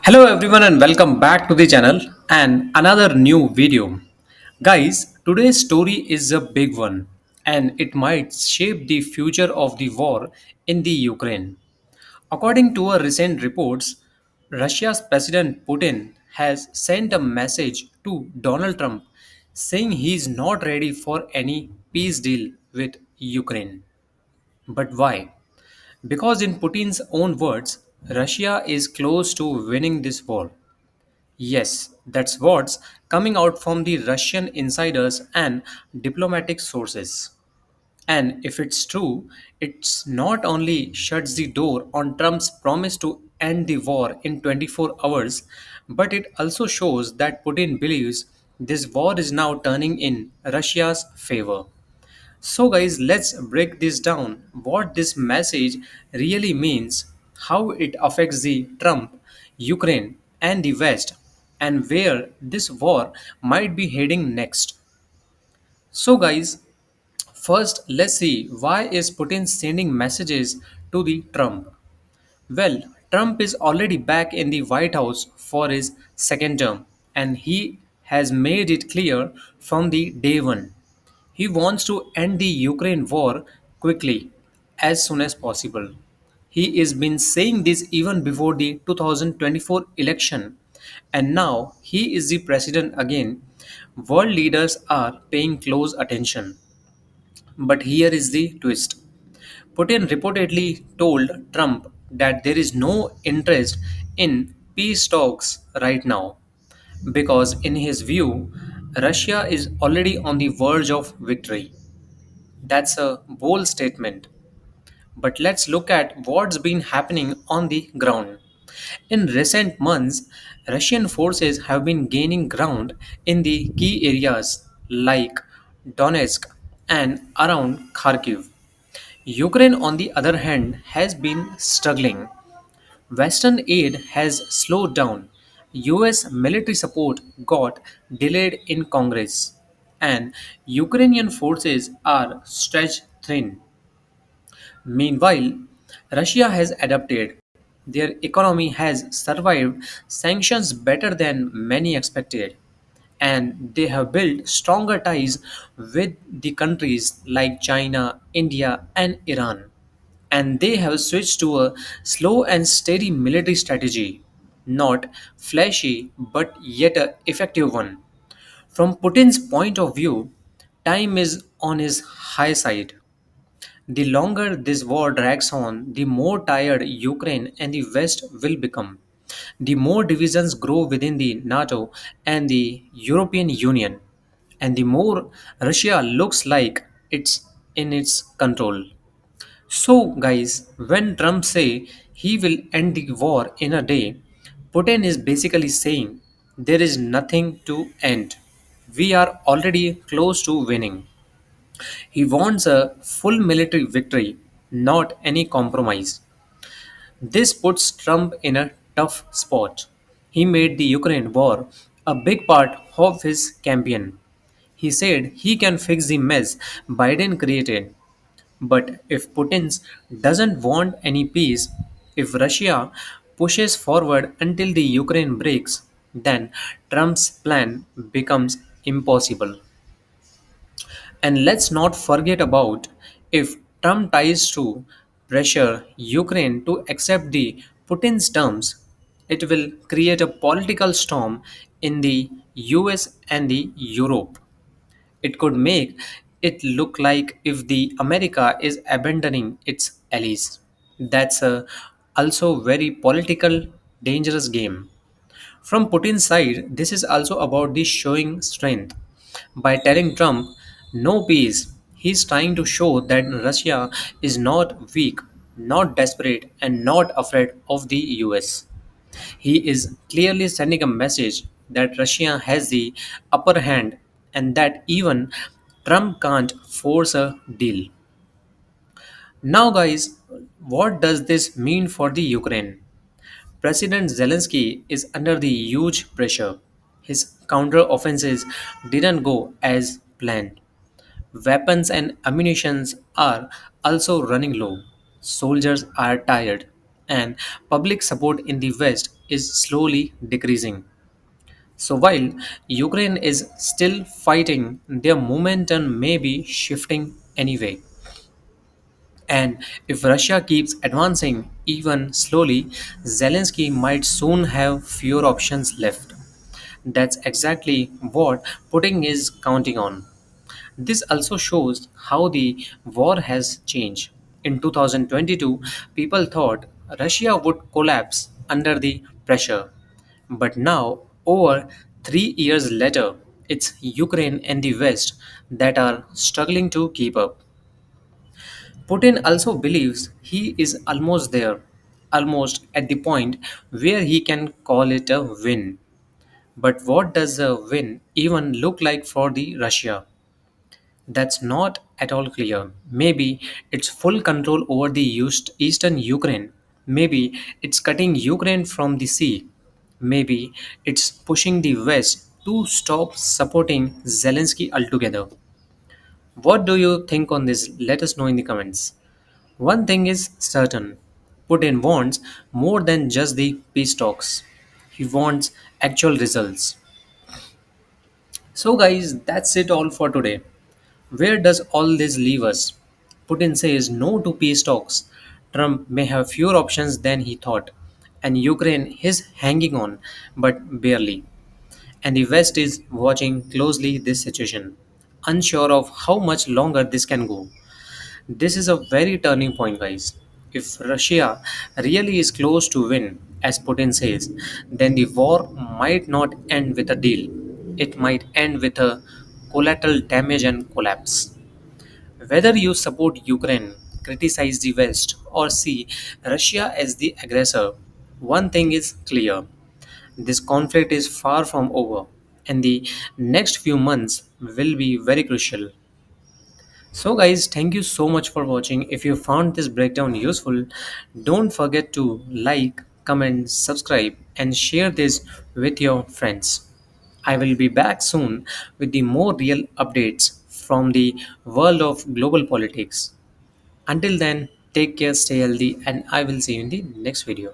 Hello everyone and welcome back to the channel and another new video. Guys, today's story is a big one and it might shape the future of the war in the Ukraine. According to a recent reports, Russia's President Putin has sent a message to Donald Trump saying he is not ready for any peace deal with Ukraine. But why? Because in Putin's own words, Russia is close to winning this war. Yes, that's what's coming out from the Russian insiders and diplomatic sources. And if it's true, it's not only shuts the door on Trump's promise to end the war in 24 hours, but it also shows that Putin believes this war is now turning in Russia's favor. So, guys, let's break this down. What this message really means, how it affects the Trump, Ukraine, and the West, and where this war might be heading next. So, guys, first let's see why is Putin sending messages to the Trump. Well, Trump is already back in the White House for his second term, and he has made it clear from the day one he wants to end the Ukraine war quickly, as soon as possible. He has been saying this even before the 2024 election, and now he is the president again. World leaders are paying close attention. But here is the twist. Putin reportedly told Trump that there is no interest in peace talks right now because, in his view, Russia is already on the verge of victory. That's a bold statement. But let's look at what's been happening on the ground. In recent months, Russian forces have been gaining ground in the key areas like Donetsk and around Kharkiv. Ukraine, on the other hand, has been struggling. Western aid has slowed down. US military support got delayed in Congress, and Ukrainian forces are stretched thin. Meanwhile, Russia has adapted. Their economy has survived sanctions better than many expected, and they have built stronger ties with the countries like China, India, and Iran. And they have switched to a slow and steady military strategy, not flashy but yet a effective one. From Putin's point of view, time is on his high side. The longer this war drags on, the more tired Ukraine and the West will become. The more divisions grow within the NATO and the European Union, and the more Russia looks like it's in its control. So, guys, when Trump say he will end the war in a day, Putin is basically saying there is nothing to end. We are already close to winning. He wants a full military victory, not any compromise. This puts Trump in a tough spot. He made the Ukraine war a big part of his campaign. He said he can fix the mess Biden created. But if Putin doesn't want any peace, if Russia pushes forward until the Ukraine breaks, then Trump's plan becomes impossible. And let's not forget about if Trump tries to pressure Ukraine to accept the Putin's terms, it will create a political storm in the US and the Europe. It could make it look like if the America is abandoning its allies. That's a also very political dangerous game. From Putin's side, this is also about the showing strength. By telling Trump no peace, he's trying to show that Russia is not weak, not desperate, and not afraid of the US. He is clearly sending a message that Russia has the upper hand and that even Trump can't force a deal. Now, guys, what does this mean for the Ukraine? President Zelensky is under the huge pressure. His counter-offensives didn't go as planned. Weapons and ammunition are also running low. Soldiers are tired, and public support in the West is slowly decreasing. So while Ukraine is still fighting, their momentum may be shifting anyway. And if Russia keeps advancing even slowly, Zelensky might soon have fewer options left. That's exactly what Putin is counting on. This also shows how the war has changed. In 2022, people thought Russia would collapse under the pressure. But now, over 3 years later, it's Ukraine and the West that are struggling to keep up. Putin also believes he is almost there, almost at the point where he can call it a win. But what does a win even look like for the Russia? That's not at all clear. Maybe it's full control over the eastern Ukraine. Maybe it's cutting Ukraine from the sea. Maybe it's pushing the West to stop supporting Zelensky altogether. What do you think on this? Let us know in the comments. One thing is certain, Putin wants more than just the peace talks. He wants actual results. So, guys, that's it all for today. Where does all this leave us? Putin says no to peace talks. Trump may have fewer options than he thought. And Ukraine is hanging on, but barely. And the West is watching closely this situation, unsure of how much longer this can go. This is a very turning point, guys. If Russia really is close to win, as Putin says, then the war might not end with a deal. It might end with a collateral damage and collapse. Whether you support Ukraine, criticize the West, or see Russia as the aggressor, one thing is clear. This conflict is far from over, and the next few months will be very crucial. So, guys, thank you so much for watching. If you found this breakdown useful, don't forget to like, comment, subscribe, and share this with your friends. I will be back soon with the more real updates from the world of global politics. Until then, take care, stay healthy, and I will see you in the next video.